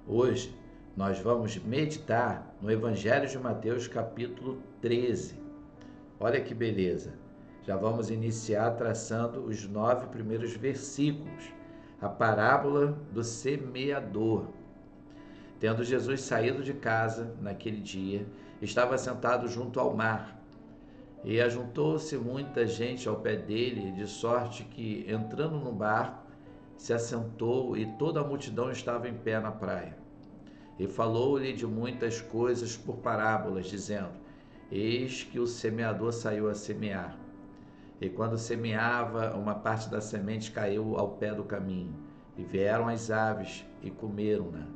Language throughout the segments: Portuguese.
Hoje nós vamos meditar no Evangelho de Mateus, capítulo 13. Olha que beleza! Já vamos iniciar traçando os 9 primeiros versículos, a parábola do semeador. Tendo Jesus saído de casa naquele dia, estava sentado junto ao mar, e ajuntou-se muita gente ao pé dele, de sorte que, entrando no barco, se assentou, e toda a multidão estava em pé na praia. E falou-lhe de muitas coisas por parábolas, dizendo: Eis que o semeador saiu a semear. E quando semeava, uma parte da semente caiu ao pé do caminho, e vieram as aves e comeram-na.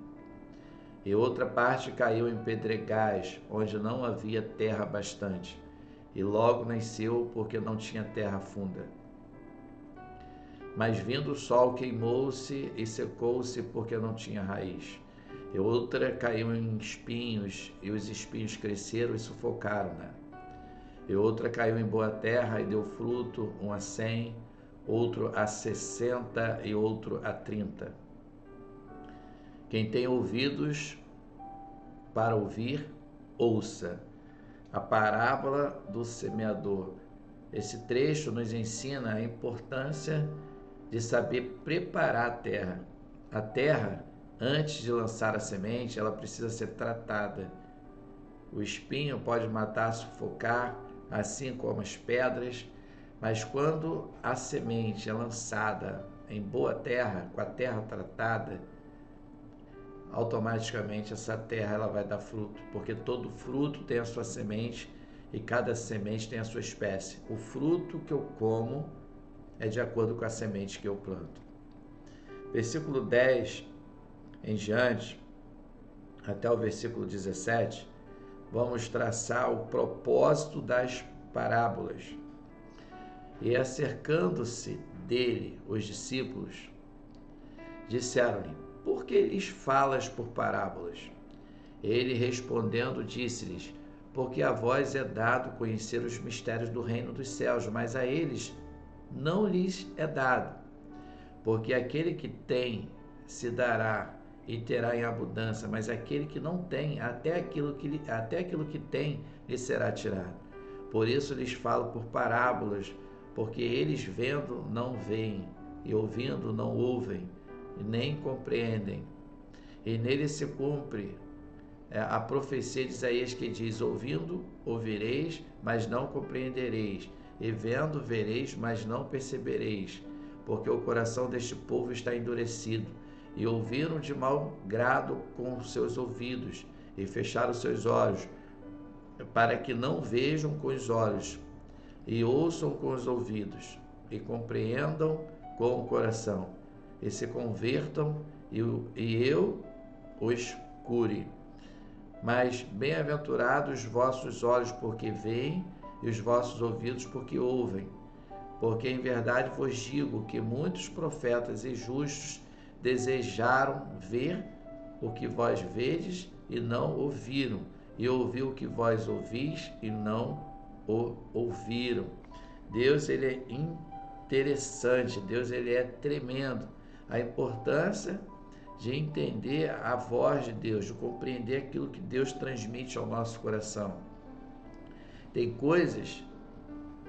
E outra parte caiu em pedregais, onde não havia terra bastante, e logo nasceu, porque não tinha terra funda. Mas vindo o sol, queimou-se e secou-se, porque não tinha raiz. E outra caiu em espinhos, e os espinhos cresceram e sufocaram-na. E outra caiu em boa terra e deu fruto, um a 100, outro a 60 e outro a 30. Quem tem ouvidos para ouvir, ouça. A parábola do semeador. Esse trecho nos ensina a importância de saber preparar a terra. A terra, antes de lançar a semente, ela precisa ser tratada. O espinho pode matar, sufocar, assim como as pedras, mas quando a semente é lançada em boa terra, com a terra tratada, automaticamente essa terra ela vai dar fruto, porque todo fruto tem a sua semente e cada semente tem a sua espécie. O fruto que eu como é de acordo com a semente que eu planto. Versículo 10 em diante, até o versículo 17, vamos traçar o propósito das parábolas. E acercando-se dele, os discípulos disseram-lhe: Por que lhes falas por parábolas? Ele respondendo disse-lhes: Porque a vós é dado conhecer os mistérios do reino dos céus, mas a eles não lhes é dado. Porque aquele que tem se dará e terá em abundância, mas aquele que não tem, até aquilo que tem lhe será tirado. Por isso lhes falo por parábolas, porque eles vendo não veem, e ouvindo não ouvem, e nem compreendem. E nele se cumpre a profecia de Isaías, que diz: Ouvindo ouvireis, mas não compreendereis, e vendo vereis, mas não percebereis, porque o coração deste povo está endurecido, e ouviram de mau grado com os seus ouvidos, e fecharam os seus olhos, para que não vejam com os olhos, e ouçam com os ouvidos, e compreendam com o coração, e se convertam, e eu os cure. Mas bem-aventurados os vossos olhos, porque veem, e os vossos ouvidos, porque ouvem. Porque em verdade vos digo que muitos profetas e justos desejaram ver o que vós vedes e não ouviram, e ouvir o que vós ouvis e não o ouviram. Deus, ele é interessante, Deus, ele é tremendo. A importância de entender a voz de Deus, de compreender aquilo que Deus transmite ao nosso coração. Tem coisas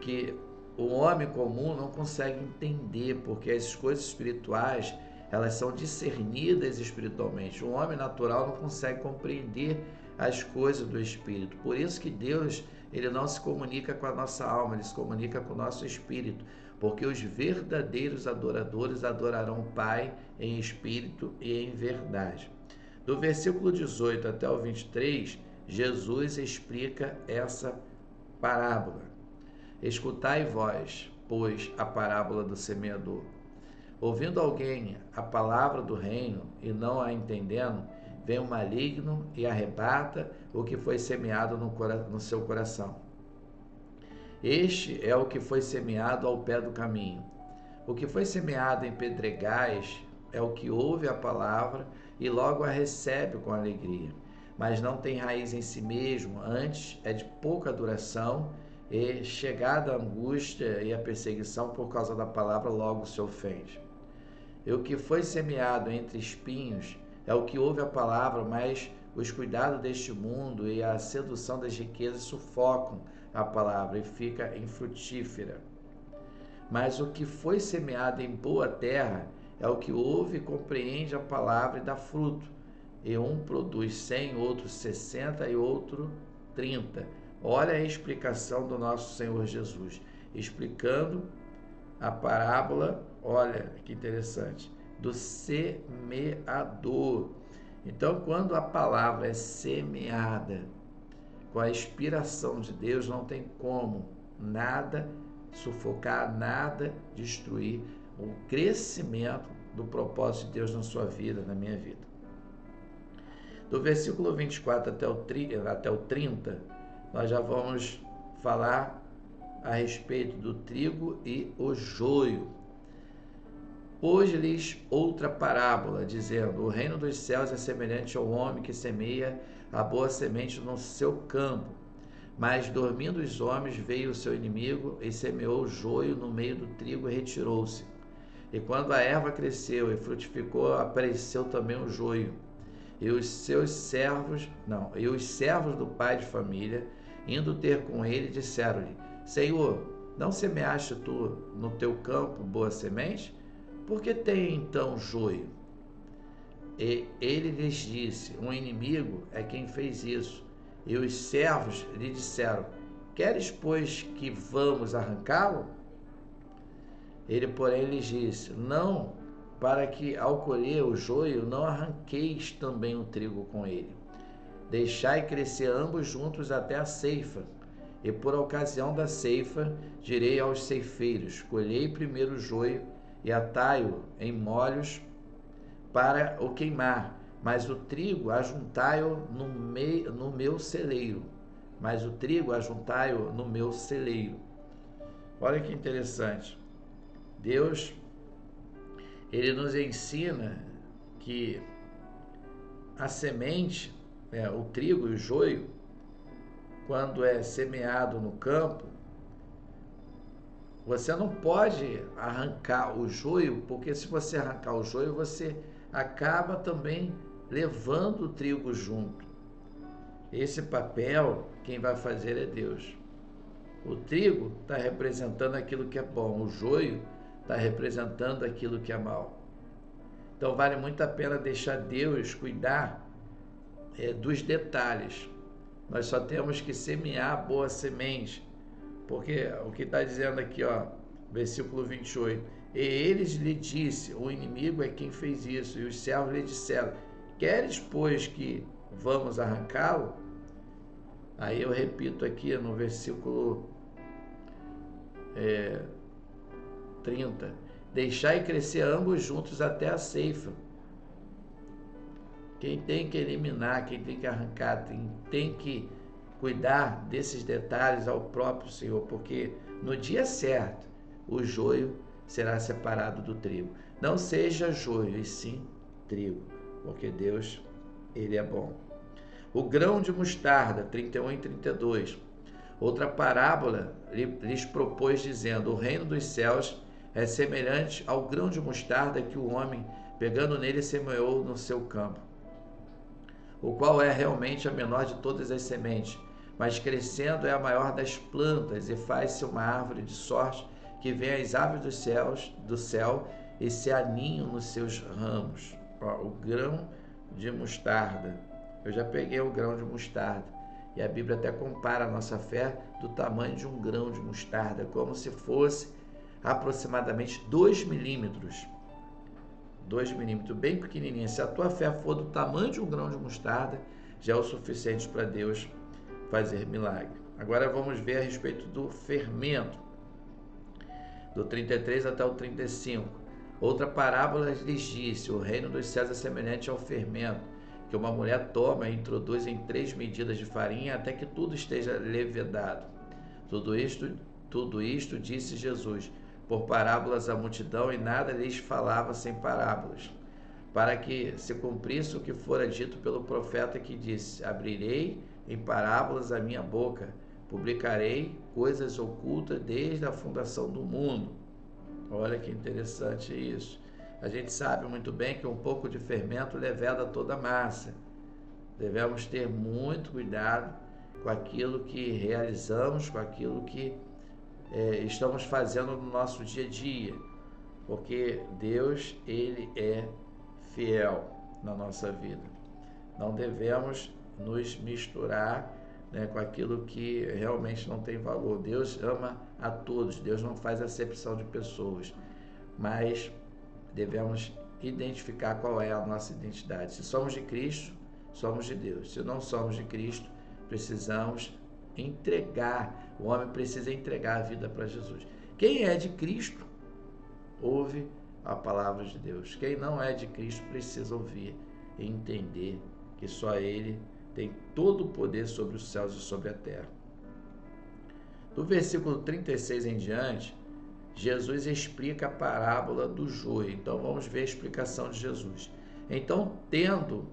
que o homem comum não consegue entender, porque as coisas espirituais, elas são discernidas espiritualmente. O homem natural não consegue compreender as coisas do espírito. Por isso que Deus, ele não se comunica com a nossa alma, ele se comunica com o nosso espírito, porque os verdadeiros adoradores adorarão o Pai em espírito e em verdade. Do versículo 18 até o 23, Jesus explica essa parábola. Escutai vós, pois, a parábola do semeador. Ouvindo alguém a palavra do reino e não a entendendo, vem o maligno e arrebata o que foi semeado no seu coração. Este é o que foi semeado ao pé do caminho. O que foi semeado em pedregais é o que ouve a palavra e logo a recebe com alegria, mas não tem raiz em si mesmo, antes é de pouca duração, e chegada a angústia e a perseguição por causa da palavra, logo se ofende. E o que foi semeado entre espinhos é o que ouve a palavra, mas os cuidados deste mundo e a sedução das riquezas sufocam a palavra e fica infrutífera. Mas o que foi semeado em boa terra é o que ouve e compreende a palavra e dá fruto. E um produz 100, outro 60 e outro 30. Olha a explicação do nosso Senhor Jesus, explicando a parábola, olha que interessante, do semeador. Então, quando a palavra é semeada com a inspiração de Deus, não tem como nada sufocar, nada destruir o crescimento do propósito de Deus na sua vida, na minha vida. Do versículo 24 até o 30, nós já vamos falar a respeito do trigo e o joio. Pôs-lhes outra parábola, dizendo: o reino dos céus é semelhante ao homem que semeia a boa semente no seu campo. Mas, dormindo os homens, veio o seu inimigo e semeou o joio no meio do trigo e retirou-se. E quando a erva cresceu e frutificou, apareceu também o joio. E os servos do pai de família, indo ter com ele, disseram-lhe: Senhor, não semeaste tu no teu campo boa semente? Por que tem então joio? E ele lhes disse: um inimigo é quem fez isso. E os servos lhe disseram: queres, pois, que vamos arrancá-lo? Ele, porém, lhes disse: não, para que ao colher o joio não arranqueis também o trigo com ele. Deixai crescer ambos juntos até a ceifa. E por ocasião da ceifa, direi aos ceifeiros: colhei primeiro o joio e atai-o em molhos para o queimar, mas o trigo ajuntai-o no meu celeiro. Olha que interessante. Deus, ele nos ensina que a semente, o trigo e o joio, quando é semeado no campo, você não pode arrancar o joio, porque se você arrancar o joio, você acaba também levando o trigo junto. Esse papel, quem vai fazer é Deus. O trigo está representando aquilo que é bom, o joio está representando aquilo que é mal. Então vale muito a pena deixar Deus cuidar dos detalhes. Nós só temos que semear a boa semente, porque o que está dizendo aqui, versículo 28, e eles lhe disse: o inimigo é quem fez isso, e os servos lhe disseram: queres, pois, que vamos arrancá-lo? Aí eu repito aqui no versículo 30, deixai crescer ambos juntos até a ceifa. Quem tem que eliminar, quem tem que arrancar, tem que cuidar desses detalhes ao próprio Senhor, porque no dia certo o joio será separado do trigo. Não seja joio, e sim trigo, porque Deus, ele é bom. O grão de mostarda, 31 e 32. Outra parábola lhes propôs, dizendo: o reino dos céus é semelhante ao grão de mostarda que o homem, pegando nele, semeou no seu campo, o qual é realmente a menor de todas as sementes, mas crescendo é a maior das plantas, e faz-se uma árvore de sorte que vem as aves do céu e se aninham nos seus ramos. O grão de mostarda. Eu já peguei o grão de mostarda, e a Bíblia até compara a nossa fé do tamanho de um grão de mostarda, como se fosse aproximadamente 2 milímetros. 2 milímetros, bem pequenininha. Se a tua fé for do tamanho de um grão de mostarda, já é o suficiente para Deus fazer milagre. Agora vamos ver a respeito do fermento, do 33 até o 35. Outra parábola lhes disse: o reino dos céus é semelhante ao fermento, que uma mulher toma e introduz em 3 medidas de farinha, até que tudo esteja levedado. Tudo isto disse Jesus por parábolas à multidão, e nada lhes falava sem parábolas, para que se cumprisse o que fora dito pelo profeta, que disse: abrirei em parábolas a minha boca, publicarei coisas ocultas desde a fundação do mundo. Olha que interessante isso. A gente sabe muito bem que um pouco de fermento leveda toda a massa. Devemos ter muito cuidado com aquilo que realizamos, com aquilo que estamos fazendo no nosso dia a dia, porque Deus, Ele é fiel na nossa vida. Não devemos nos misturar, né, com aquilo que realmente não tem valor. Deus ama a todos, Deus não faz acepção de pessoas, mas devemos identificar qual é a nossa identidade. Se somos de Cristo, somos de Deus. Se não somos de Cristo, precisamos entregar. O homem precisa entregar a vida para Jesus. Quem é de Cristo, ouve a palavra de Deus. Quem não é de Cristo precisa ouvir e entender que só Ele tem todo o poder sobre os céus e sobre a terra. Do versículo 36 em diante, Jesus explica a parábola do joio. Então vamos ver a explicação de Jesus. Então tendo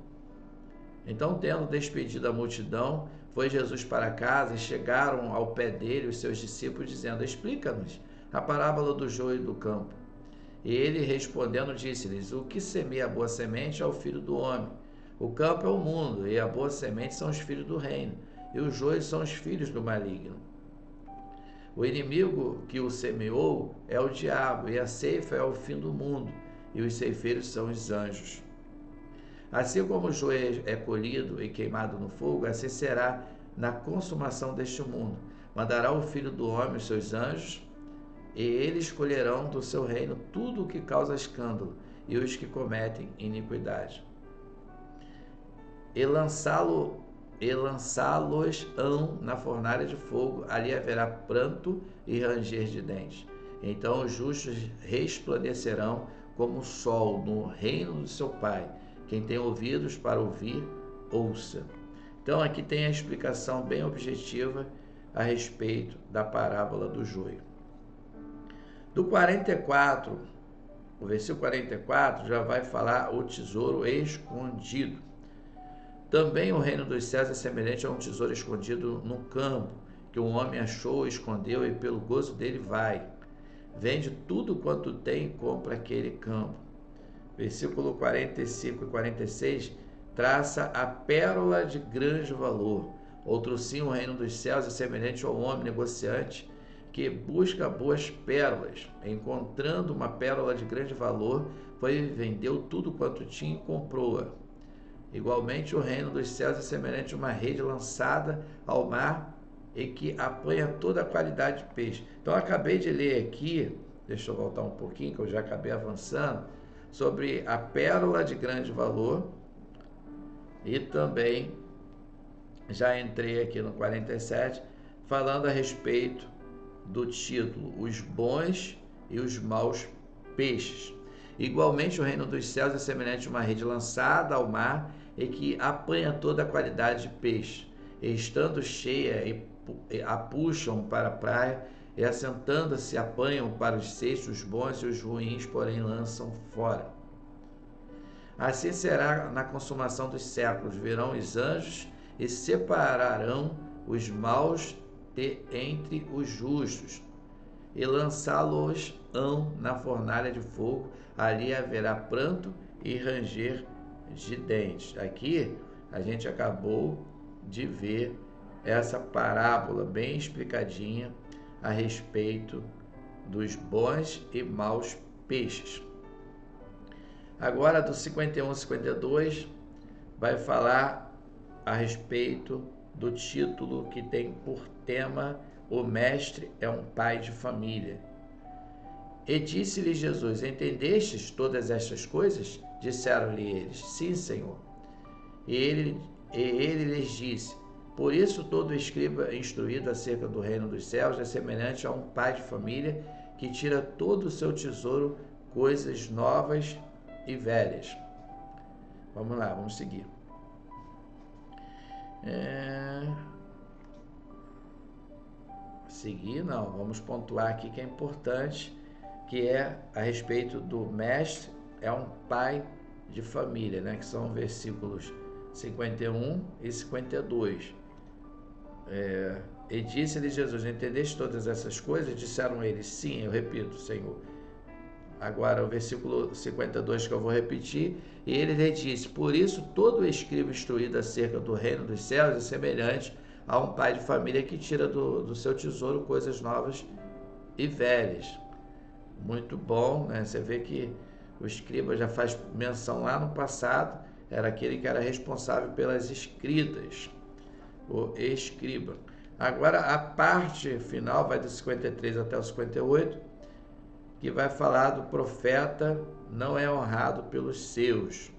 despedido a multidão, foi Jesus para casa e chegaram ao pé dele os seus discípulos, dizendo: explica-nos a parábola do joio do campo. E ele, respondendo, disse-lhes: o que semeia a boa semente é o filho do homem. O campo é o mundo, e a boa semente são os filhos do reino, e os joios são os filhos do maligno. O inimigo que o semeou é o diabo, e a ceifa é o fim do mundo, e os ceifeiros são os anjos. Assim como o joio é colhido e queimado no fogo, assim será na consumação deste mundo. Mandará o Filho do Homem os seus anjos, e eles colherão do seu reino tudo o que causa escândalo e os que cometem iniquidade. E lançá-los-ão na fornalha de fogo, ali haverá pranto e ranger de dentes. Então os justos resplandecerão como o sol no reino do seu Pai. Quem tem ouvidos para ouvir, ouça. Então aqui tem a explicação bem objetiva a respeito da parábola do joio. Do 44, o versículo 44 já vai falar o tesouro escondido. Também o reino dos céus é semelhante a um tesouro escondido no campo, que um homem achou, escondeu e pelo gozo dele vai. Vende tudo quanto tem e compra aquele campo. Versículo 45 e 46 traça a pérola de grande valor. Outro sim, o reino dos céus é semelhante ao homem negociante que busca boas pérolas. Encontrando uma pérola de grande valor, foi e vendeu tudo quanto tinha e comprou-a. Igualmente, o reino dos céus é semelhante a uma rede lançada ao mar e que apanha toda a qualidade de peixe. Então, eu acabei de ler aqui, deixa eu voltar um pouquinho, que eu já acabei avançando, sobre a pérola de grande valor, e também já entrei aqui no 47, falando a respeito do título, os bons e os maus peixes. Igualmente, o reino dos céus é semelhante a uma rede lançada ao mar e que apanha toda a qualidade de peixe. E estando cheia, a puxam para a praia, e assentando-se, apanham para os cestos os bons e os ruins, porém lançam fora. Assim será na consumação dos séculos. Virão os anjos e separarão os maus entre os justos, e lançá-los-ão na fornalha de fogo, ali haverá pranto e ranger de dentes. Aqui a gente acabou de ver essa parábola bem explicadinha a respeito dos bons e maus peixes. Agora, do 51 e 52, vai falar a respeito do título que tem por tema: o mestre é um pai de família. E disse-lhe Jesus: entendestes todas estas coisas? Disseram-lhe eles: sim, Senhor. E ele lhes disse: por isso todo escriba instruído acerca do reino dos céus é semelhante a um pai de família que tira todo o seu tesouro, coisas novas e velhas. Vamos lá, vamos seguir. Seguir não, vamos pontuar aqui que é importante, que é a respeito do mestre, é um pai de família, né? Que são versículos 51 e 52. E disse-lhe Jesus: entendeste todas essas coisas? Disseram eles: sim, eu repito, Senhor. agora o versículo 52 que eu vou repetir, e ele lhe disse: por isso todo escriba instruído acerca do reino dos céus é semelhante a um pai de família que tira do seu tesouro coisas novas e velhas. Muito bom, né? Você vê que o escriba já faz menção lá no passado, era aquele que era responsável pelas escritas, o escriba. Agora a parte final vai do 53 até o 58, que vai falar do profeta não é honrado pelos seus.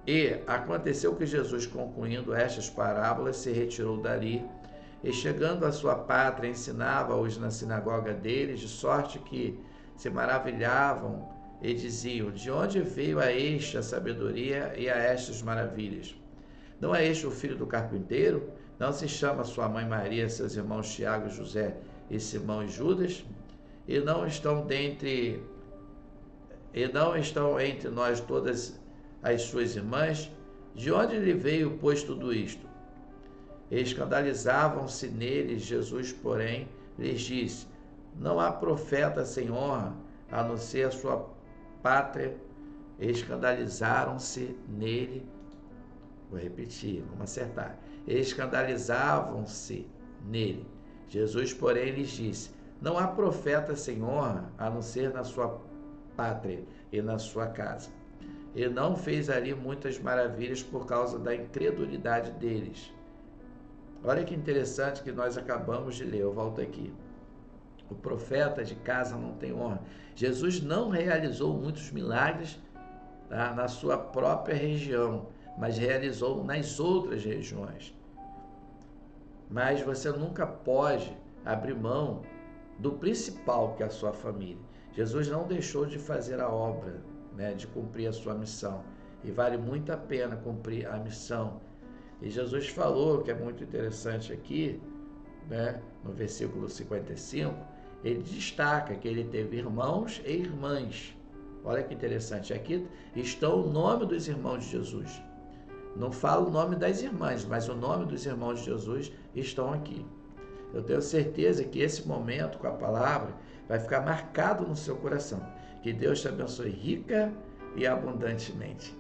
E aconteceu que Jesus, concluindo estas parábolas, se retirou dali, e chegando à sua pátria, ensinava-os na sinagoga deles, de sorte que se maravilhavam e diziam: de onde veio a este a sabedoria e a estas maravilhas? Não é este o filho do carpinteiro? Não se chama sua mãe Maria, seus irmãos Tiago, José e Simão e Judas? E não estão entre nós todas as suas irmãs? De onde lhe veio, pois, tudo isto? Escandalizavam-se neles. Jesus, porém, lhes disse: não há profeta sem honra, a não ser a sua pátria. Escandalizaram-se nele. Vou repetir, vamos acertar. Escandalizavam-se nele. Jesus, porém, lhes disse: não há profeta sem honra, a não ser na sua pátria e na sua casa. E não fez ali muitas maravilhas por causa da incredulidade deles. Olha que interessante que nós acabamos de ler, eu volto aqui. O profeta de casa não tem honra. Jesus não realizou muitos milagres, tá, na sua própria região, mas realizou nas outras regiões. Mas você nunca pode abrir mão do principal, que é a sua família. Jesus não deixou de fazer a obra, né, de cumprir a sua missão. E vale muito a pena cumprir a missão. E Jesus falou, que é muito interessante aqui, né, no versículo 55, ele destaca que ele teve irmãos e irmãs. Olha que interessante, aqui está o nome dos irmãos de Jesus. Não fala o nome das irmãs, mas o nome dos irmãos de Jesus estão aqui. Eu tenho certeza que esse momento com a palavra vai ficar marcado no seu coração. Que Deus te abençoe rica e abundantemente.